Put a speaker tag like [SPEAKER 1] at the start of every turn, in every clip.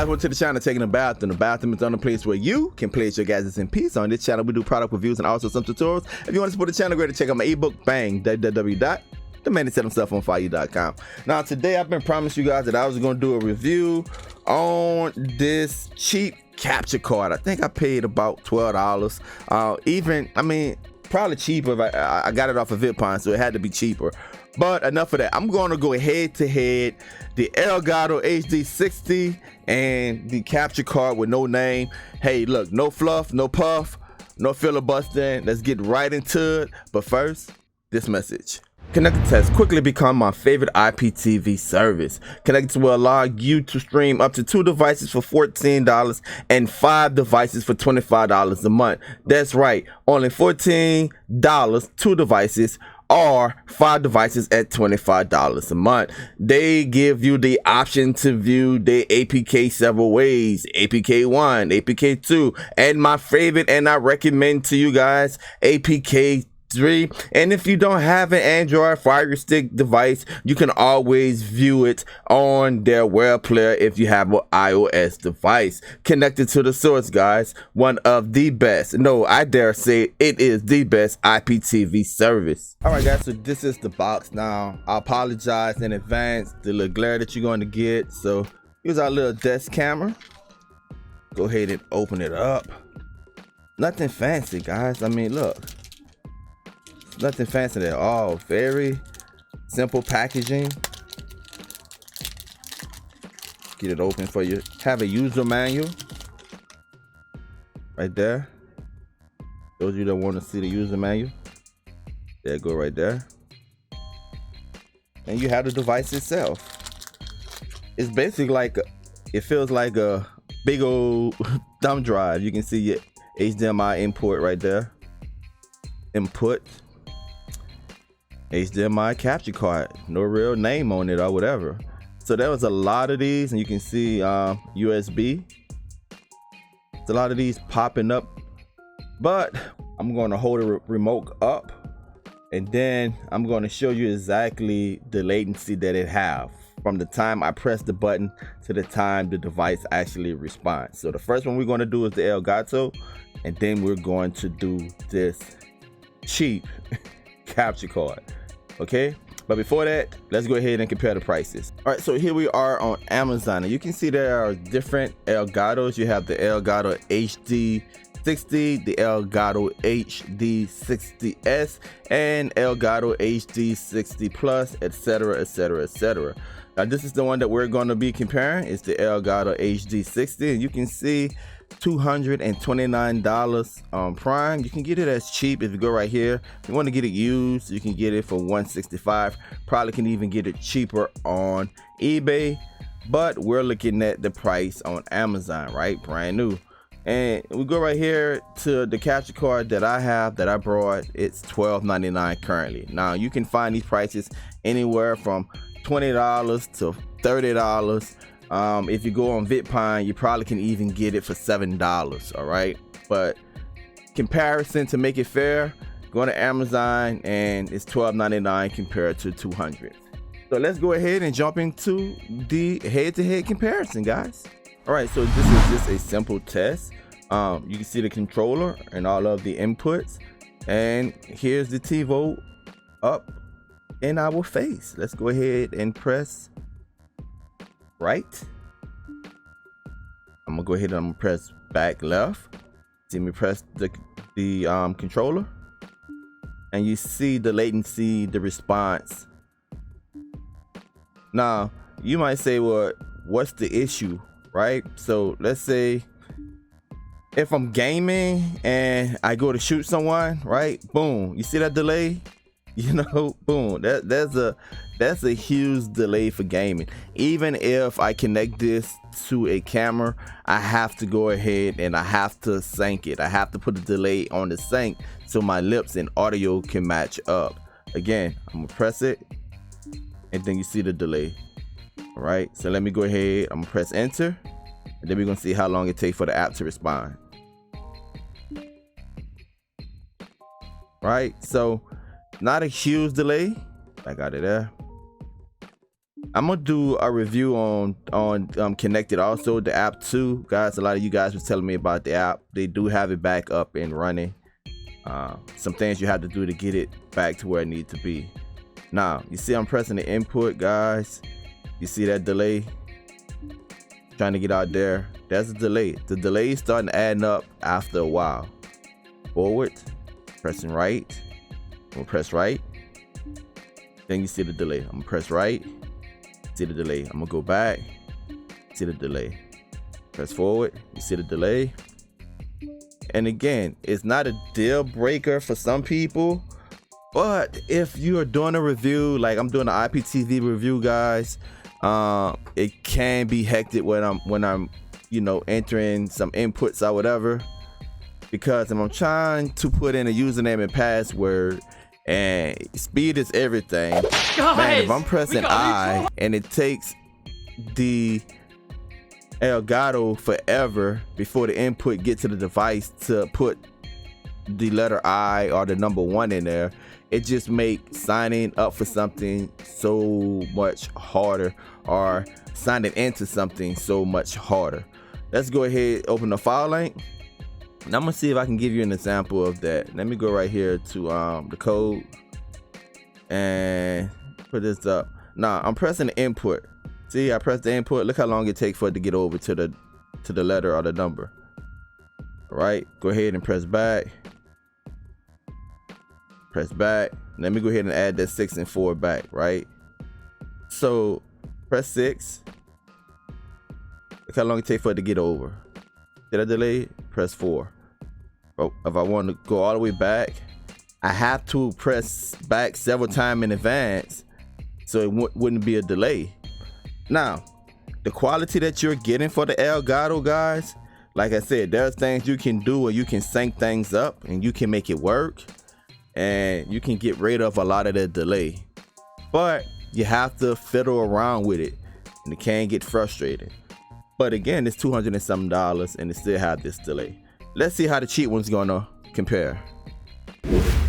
[SPEAKER 1] guys, welcome to the channel Taking a Bath. And the bathroom is the only place where you can place your gadgets in peace. On this channel, we do product reviews and also some tutorials. If you want to support the channel, go ahead and check out my ebook, bang, www.themansetHimselfOnFire.com. Now, today I've been promising you guys that I was going to do a review on this cheap capture card. I think I paid about $12. Probably cheaper if I got it off of VidPine, so it had to be cheaper. But enough of that. I'm going to go head to head the Elgato HD60 and the capture card with no name. Hey, look, no fluff, no puff, no filibustering. Let's get right into it. But first, this message. Connected has quickly become my favorite IPTV service. Connected will allow you to stream up to 2 devices for $14 and 5 devices for $25 a month. That's right, only $14, 2 devices, or 5 devices at $25 a month. They give you the option to view the APK several ways: APK 1, APK 2, and my favorite, and I recommend to you guys, APK 3. And if you don't have an Android Fire Stick device, you can always view it on their web player if you have an iOS device. Connected to the source, guys. One of the best, no, I dare say it is the best IPTV service. All right, guys, so this is the box. Now, I apologize in advance the little glare that you're going to get. So here's our little desk camera. Go ahead and open it up. Nothing fancy, guys. I mean, look. Nothing fancy at all. Very simple packaging. Get it open for you. Have a user manual right there. Those of you that want to see the user manual, there you go, right there. And you have the device itself. It's basically like it feels like a big old thumb drive. You can see your HDMI input right there. Input. HDMI capture card, no real name on it or whatever. So there was a lot of these, and you can see USB. It's a lot of these popping up, but I'm going to hold the remote up, and then I'm going to show you exactly the latency that it have from the time I press the button to the time the device actually responds. So the first one we're going to do is the Elgato, and then we're going to do this cheap capture card. Okay, but before that, let's go ahead and compare the prices. All right, so here we are on Amazon, and you can see there are different Elgatos. You have the Elgato HD60, the Elgato HD60S, and Elgato HD60 Plus, etc., etc., etc. Now, this is the one that we're going to be comparing. It's the Elgato HD60, and you can see $229 on Prime. You can get it as cheap if you go right here. If you want to get it used, you can get it for $165. Probably can even get it cheaper on eBay, but we're looking at the price on Amazon, right? Brand new. And we go right here to the capture card that I have, that I brought. It's $12.99 currently. Now, you can find these prices anywhere from $20 to $30. If you go on VidPine, you probably can even get it for $7. All right, but comparison to make it fair, go to Amazon and it's $12.99 compared to $200. So let's go ahead and jump into the head-to-head comparison, guys. All right, so this is just a simple test. You can see the controller and all of the inputs, and here's the TiVo up in our face. Let's go ahead and press right. I'm gonna go ahead and I'm gonna press back left. See me press the controller, and you see the latency, the response. Now you might say, well, what's the issue, right? So let's say if I'm gaming and I go to shoot someone, right? Boom, you see that delay? You know, boom, that's a huge delay for gaming. Even if I connect this to a camera, I have to go ahead and I have to sync it. I have to put a delay on the sync so my lips and audio can match up. Again, I'm gonna press it, and then you see the delay. All right, so let me go ahead, I'm gonna press enter, and then we're gonna see how long it takes for the app to respond. Right, so not a huge delay. I got it there. I'm gonna do a review on Connected also, the app too, guys. A lot of you guys was telling me about the app. They do have it back up and running. Some things you have to do to get it back to where it needs to be. Now you see I'm pressing the input, guys. You see that delay trying to get out there? That's a delay. The delay is starting to add up after a while. Forward, pressing right. I'm gonna press right, then you see the delay. I'm gonna press right, see the delay. I'm gonna go back, see the delay. Press forward, you see the delay. And again, it's not a deal breaker for some people, but if you are doing a review, like I'm doing an IPTV review, guys, it can be hectic when I'm entering some inputs or whatever, because if I'm trying to put in a username and password, and speed is everything. Guys, man, if I'm pressing I and it takes the Elgato forever before the input get to the device to put the letter I or the number 1 in there, it just makes signing up for something so much harder, or signing into something so much harder. Let's go ahead, open the file link. And I'm gonna see if I can give you an example of that. Let me go right here to the code and put this up. Now I'm pressing the input. See, I press the input. Look how long it takes for it to get over to the letter or the number. All right, go ahead and press back. Press back. Let me go ahead and add that 6 and 4 back. Right. So press 6. Look how long it takes for it to get over. Did I delay? Press 4. But if I want to go all the way back, I have to press back several times in advance, so it wouldn't be a delay. Now, the quality that you're getting for the Elgato, guys, like I said, there's things you can do where you can sync things up and you can make it work, and you can get rid of a lot of the delay. But you have to fiddle around with it, and it can get frustrating. But again, it's $200 and something, and it still have this delay. Let's see how the cheap one's gonna compare.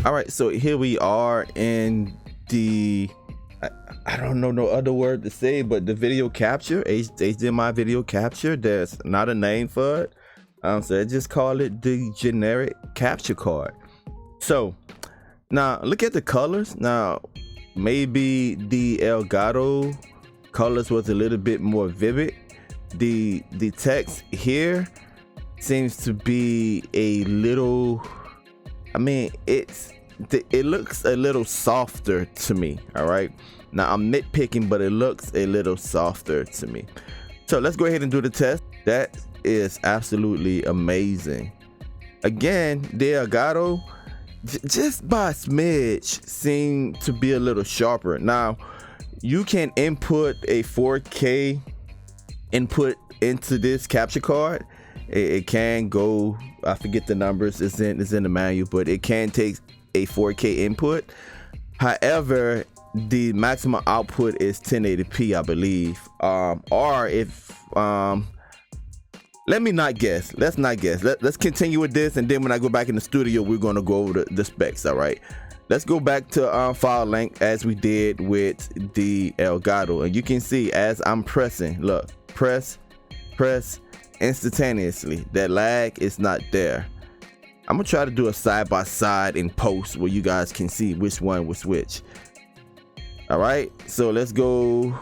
[SPEAKER 1] All right, so here we are in the, I don't know no other word to say, but the video capture, HDMI video capture. There's not a name for it, so I just call it the generic capture card. So now look at the colors. Now maybe the Elgato colors was a little bit more vivid. The text here seems to be a little, I mean, it looks a little softer to me. All right, now I'm nitpicking, but it looks a little softer to me. So let's go ahead and do the test. That is absolutely amazing. Again, the Elgato just by a smidge seem to be a little sharper. Now you can input a 4K input into this capture card. It can go, I forget the numbers, it's in the manual, but it can take a 4K input. However, the maximum output is 1080p, I believe. Or if let me not guess. Let's not guess. Let's continue with this, and then when I go back in the studio, we're gonna go over the specs. All right, let's go back to file length as we did with the Elgato, and you can see as I'm pressing, look, press instantaneously. That lag is not there. I'm gonna try to do a side by side in post where you guys can see which one was which. All right, so let's go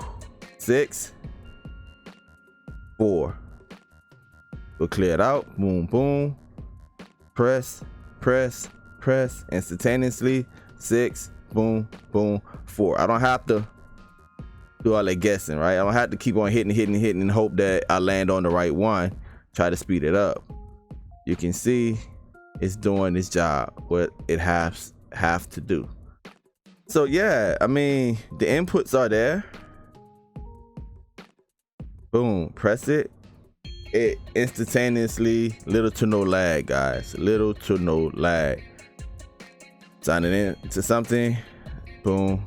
[SPEAKER 1] 6, 4. We'll clear it out. Boom, boom. Press instantaneously. 6, boom, boom, 4. I don't have to do all that guessing, right? I don't have to keep on hitting and hope that I land on the right one. Try to speed it up. You can see it's doing its job, what it have to do. So yeah, I mean, the inputs are there. Boom, press it. It instantaneously, little to no lag, guys. Little to no lag. Signing in to something. Boom.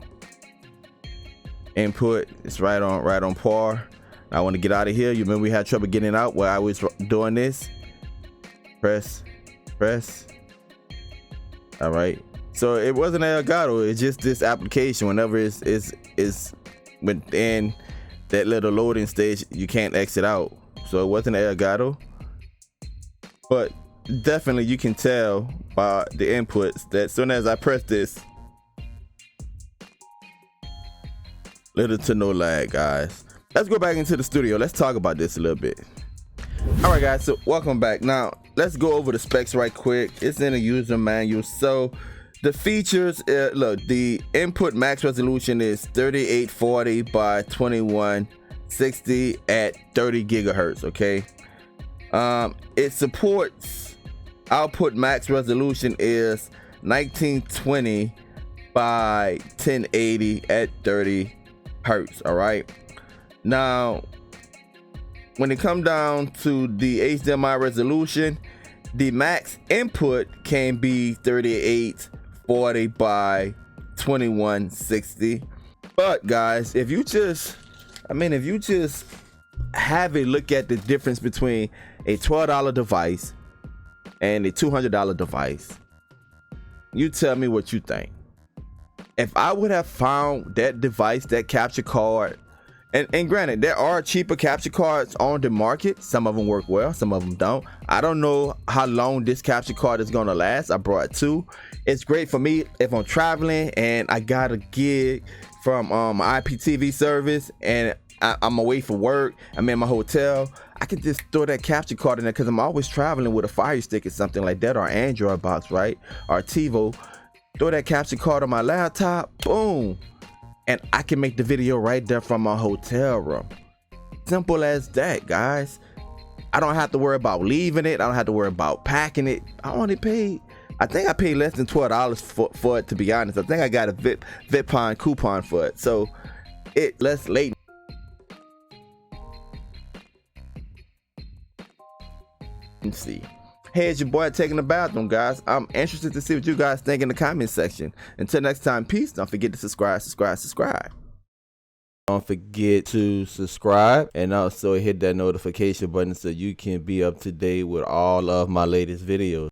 [SPEAKER 1] Input, it's right on par. I want to get out of here. You remember we had trouble getting out while I was doing this. Press. All right. So it wasn't Elgato. It's just this application. Whenever it's within that little loading stage, you can't exit out. So it wasn't an Elgato, but definitely you can tell by the inputs that as soon as I press this, little to no lag, guys. Let's go back into the studio. Let's talk about this a little bit. All right, guys, so welcome back. Now let's go over the specs right quick. It's in a user manual. So the features, look, the input max resolution is 3840 by 2160 at 30 gigahertz. Okay, it supports output max resolution is 1920 by 1080 at 30 hertz. All right, now when it comes down to the HDMI resolution, the max input can be 3840 by 2160. But guys, if you just have a look at the difference between a $12 device and a $200 device, you tell me what you think. If I would have found that device, that capture card, and granted, there are cheaper capture cards on the market. Some of them work well, some of them don't. I don't know how long this capture card is gonna last. I brought two. It's great for me if I'm traveling and I got a gig from IPTV service and I'm away for work, I'm in my hotel. I can just throw that capture card in there because I'm always traveling with a Fire Stick or something like that, or Android box, right? Or TiVo. Throw that capture card on my laptop, boom, and I can make the video right there from my hotel room. Simple as that, guys. I don't have to worry about leaving it. I don't have to worry about packing it. I think I paid less than $12 for it, to be honest. I think I got a VIPon coupon for it. So let's late. Let's see. Hey, it's your boy taking the bathroom, guys. I'm interested to see what you guys think in the comment section. Until next time, peace. Don't forget to subscribe. Don't forget to subscribe and also hit that notification button so you can be up to date with all of my latest videos.